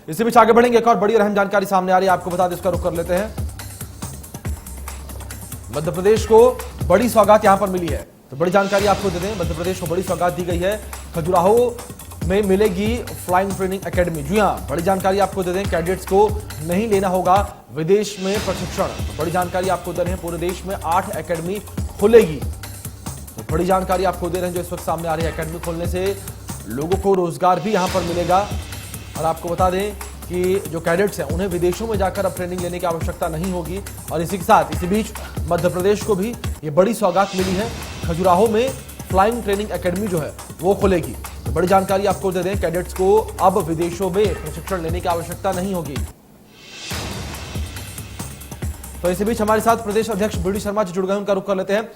इसी बीच आगे बढ़ेंगे, एक और बड़ी और अहम जानकारी सामने आ रही है, आपको बता दें, इसका रुख कर लेते हैं। मध्य प्रदेश को बड़ी सौगात यहां पर मिली है, तो बड़ी जानकारी आपको दे दें। मध्य प्रदेश को बड़ी सौगात दी गई है, खजुराहो में मिलेगी फ्लाइंग ट्रेनिंग एकेडमी। जी हां, बड़ी जानकारी आपको दे दें, कैडेट्स को नहीं लेना होगा विदेश में प्रशिक्षण। तो बड़ी जानकारी आपको दे रहे हैं, पूरे देश में 8 एकेडमी खुलेगी। तो बड़ी जानकारी आपको दे रहे हैं जो इस वक्त सामने आ रही है। एकेडमी खोलने से लोगों को रोजगार भी यहां पर मिलेगा, और आपको बता दें कि जो कैडेट्स हैं उन्हें विदेशों में जाकर अब ट्रेनिंग लेने की आवश्यकता नहीं होगी। और इसी के साथ इसी बीच मध्य प्रदेश को भी ये बड़ी सौगात मिली है, खजुराहो में फ्लाइंग ट्रेनिंग एकेडमी जो है वो खुलेगी। तो बड़ी जानकारी आपको दे दें, कैडेट्स को अब विदेशों में प्रशिक्षण लेने की आवश्यकता नहीं होगी। तो इसी बीच हमारे साथ प्रदेश अध्यक्ष बीडी शर्मा जी जुड़ गए, उनका रुख कर लेते हैं।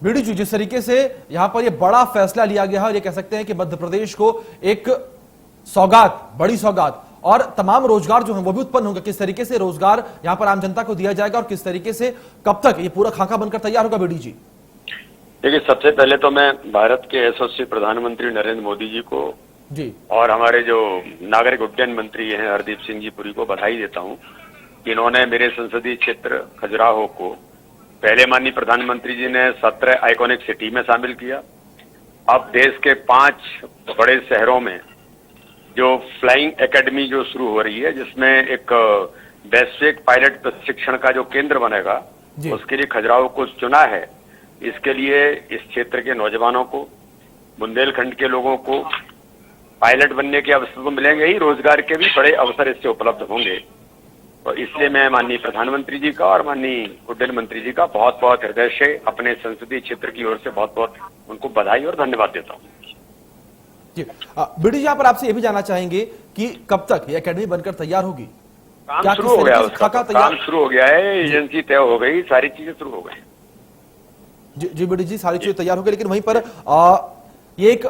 बीडी जी, जिस तरीके से यहां पर यह बड़ा फैसला लिया गया है, और ये कह सकते हैं कि मध्य प्रदेश को एक सौगात, बड़ी सौगात, और तमाम रोजगार जो है वो भी उत्पन्न होंगे। किस तरीके से रोजगार यहां पर आम जनता को दिया जाएगा, और किस तरीके से कब तक ये पूरा खाका बनकर तैयार होगा बीडी जी? देखिए, सबसे पहले तो मैं भारत के यशस्वी प्रधानमंत्री नरेंद्र मोदी जी को जी और हमारे जो नागरिक उड्डयन मंत्री हैं हरदीप सिंह जी पुरी को बधाई देता हूं कि इन्होंने मेरे संसदीय क्षेत्र खजुराहो को पहले माननीय प्रधानमंत्री जी ने 17 आइकॉनिक सिटी में शामिल किया। अब देश के 5 बड़े शहरों में जो फ्लाइंग एकेडमी जो शुरू हो रही है, जिसमें एक वैश्विक पायलट प्रशिक्षण का जो केंद्र बनेगा, उसके लिए खजुराहो को चुना है। इसके लिए इस क्षेत्र के नौजवानों को, बुंदेलखंड के लोगों को पायलट बनने के अवसर तो मिलेंगे ही, रोजगार के भी बड़े अवसर इससे उपलब्ध होंगे। तो इसलिए मैं माननीय प्रधानमंत्री जी का और माननीय उड्डयन मंत्री जी का बहुत बहुत हृदय से अपने संसदीय क्षेत्र की ओर से बहुत बहुत उनको बधाई और धन्यवाद देता हूँ। जी बीडी जी, यहाँ पर आपसे ये भी जानना चाहेंगे कि कब तक ये एकेडमी बनकर तैयार होगी? काम शुरू हो गया, उसका काम शुरू हो गया है, एजेंसी तय हो गई, सारी चीजें शुरू हो गई। जी बीडी जी, सारी चीजें तैयार हो गई, लेकिन वहीं पर ये एक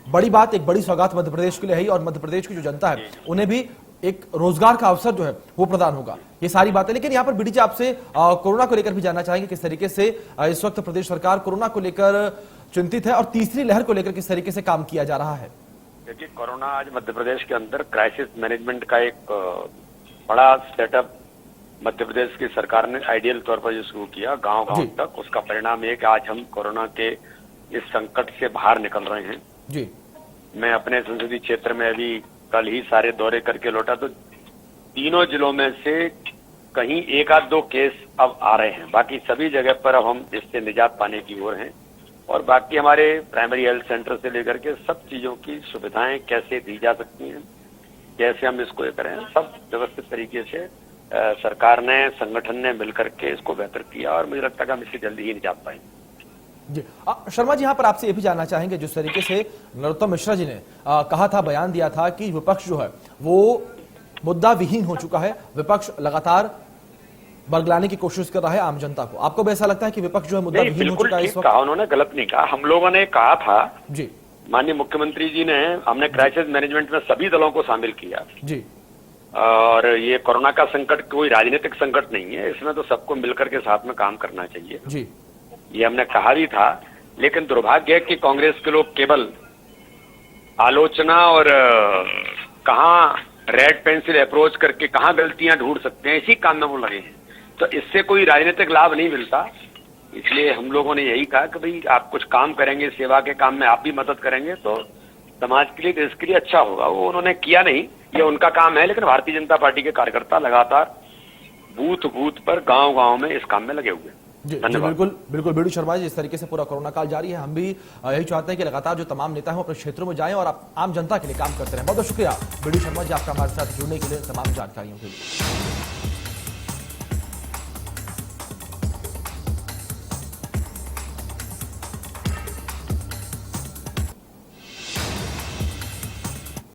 बड़ी बात, एक बड़ी सौगात मध्य प्रदेश के लिए है, और मध्य प्रदेश की जो जनता है उन्हें भी एक रोजगार का अवसर जो है वो प्रदान होगा, ये सारी बातें। लेकिन यहाँ पर बीडी जी, आपसे कोरोना को लेकर भी जानना चाहेंगे, किस तरीके से इस वक्त प्रदेश सरकार कोरोना को लेकर चिंतित है, और तीसरी लहर को लेकर किस तरीके से काम किया जा रहा है? देखिए, कोरोना आज मध्य प्रदेश के अंदर क्राइसिस मैनेजमेंट का एक बड़ा सेटअप मध्य प्रदेश की सरकार ने आइडियल तौर पर जो शुरू किया गांव-गांव तक, उसका परिणाम ये कि आज हम कोरोना के इस संकट से बाहर निकल रहे हैं। जी, मैं अपने संसदीय क्षेत्र में अभी कल ही सारे दौरे करके लौटा, तो तीनों जिलों में से कहीं 1-2 केस अब आ रहे हैं, बाकी सभी जगह पर अब हम इससे निजात पाने की ओर हैं। और बाकी हमारे प्राइमरी हेल्थ सेंटर से लेकर के सब चीजों की सुविधाएं कैसे दी जा सकती हैं, कैसे हम इसको करें, सब व्यवस्थित तरीके से सरकार ने, संगठन ने मिलकर के इसको बेहतर किया, और मुझे लगता है कि हम इससे जल्दी ही निजात पाएंगे। जी शर्मा जी, यहाँ पर आपसे ये भी जानना चाहेंगे, जिस तरीके से नरोत्तम मिश्रा जी ने कहा था, बयान दिया था कि विपक्ष जो है वो मुद्दा विहीन हो चुका है, विपक्ष लगातार बरगलाने की कोशिश कर रहा है आम जनता को। आपको भी ऐसा लगता है कि विपक्ष जो है मुद्दा विहीन हो चुका है इस वक्त? उन्होंने गलत नहीं कहा, हम लोगों ने कहा था जी, माननीय मुख्यमंत्री जी ने, हमने क्राइसिस मैनेजमेंट में सभी दलों को शामिल किया जी, और ये कोरोना का संकट कोई राजनीतिक संकट नहीं है, इसमें तो सबको मिलकर के साथ में काम करना चाहिए जी, ये हमने कहा भी था। लेकिन दुर्भाग्य है कि कांग्रेस के लोग केवल आलोचना और कहां रेड पेंसिल अप्रोच करके कहां गलतियां ढूंढ सकते हैं, इसी काम में वो लगे हैं, तो इससे कोई राजनीतिक लाभ नहीं मिलता। इसलिए हम लोगों ने यही कहा कि भाई आप कुछ काम करेंगे, सेवा के काम में आप भी मदद करेंगे तो समाज के लिए, देश के लिए अच्छा होगा। वो उन्होंने किया नहीं, ये उनका काम है, लेकिन भारतीय जनता पार्टी के कार्यकर्ता लगातार बूथ बूथ पर, गांव-गांव में इस काम में लगे हुए हैं। जी बिल्कुल बिल्कुल बीडी शर्मा जी, इस तरीके से पूरा कोरोना काल जारी है, हम भी यही चाहते हैं कि लगातार जो तमाम नेता हैं वो अपने क्षेत्रों में जाएं और आम जनता के लिए काम करते रहें। बहुत बहुत शुक्रिया बीडी शर्मा जी, आपका हमारे साथ जुड़ने के लिए, तमाम जानकारियों के लिए।